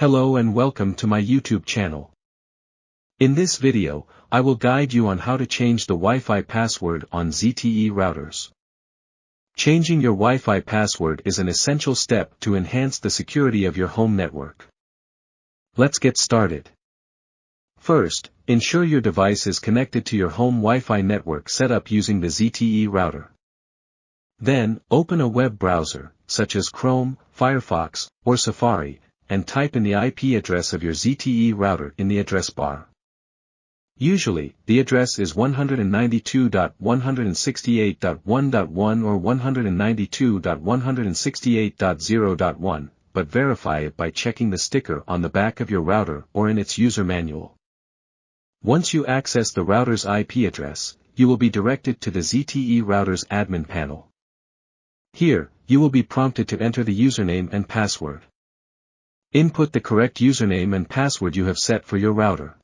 Hello and welcome to my YouTube channel. In this video, I will guide you on how to change the Wi-Fi password on ZTE routers. Changing your Wi-Fi password is an essential step to enhance the security of your home network. Let's get started. First, ensure your device is connected to your home Wi-Fi network set up using the ZTE router. Then, open a web browser, such as Chrome, Firefox, or Safari, and type in the IP address of your ZTE router in the address bar. Usually, the address is 192.168.1.1 or 192.168.0.1, but verify it by checking the sticker on the back of your router or in its user manual. Once you access the router's IP address, you will be directed to the ZTE router's admin panel. Here, you will be prompted to enter the username and password. Input the correct username and password you have set for your router.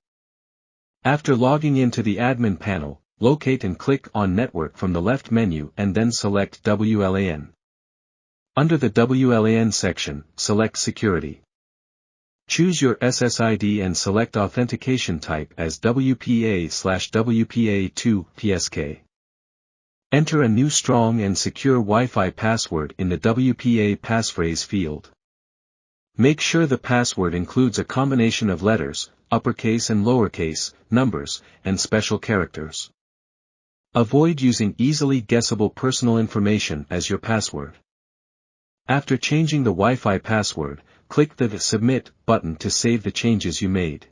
After logging into the admin panel, locate and click on Network from the left menu and then select WLAN. Under the WLAN section, select Security. Choose your SSID and select Authentication Type as WPA/WPA2 PSK. Enter a new strong and secure Wi-Fi password in the WPA passphrase field. Make sure the password includes a combination of letters, uppercase and lowercase, numbers, and special characters. Avoid using easily guessable personal information as your password. After changing the Wi-Fi password, click the Submit button to save the changes you made.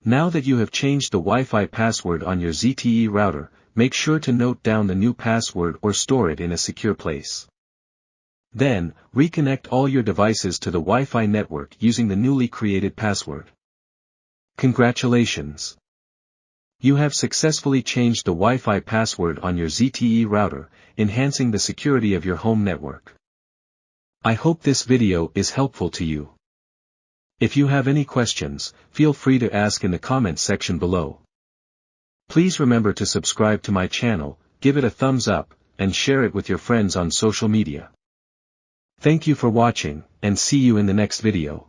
Now that you have changed the Wi-Fi password on your ZTE router, make sure to note down the new password or store it in a secure place. Then, reconnect all your devices to the Wi-Fi network using the newly created password. Congratulations! You have successfully changed the Wi-Fi password on your ZTE router, enhancing the security of your home network. I hope this video is helpful to you. If you have any questions, feel free to ask in the comments section below. Please remember to subscribe to my channel, give it a thumbs up, and share it with your friends on social media. Thank you for watching, and see you in the next video.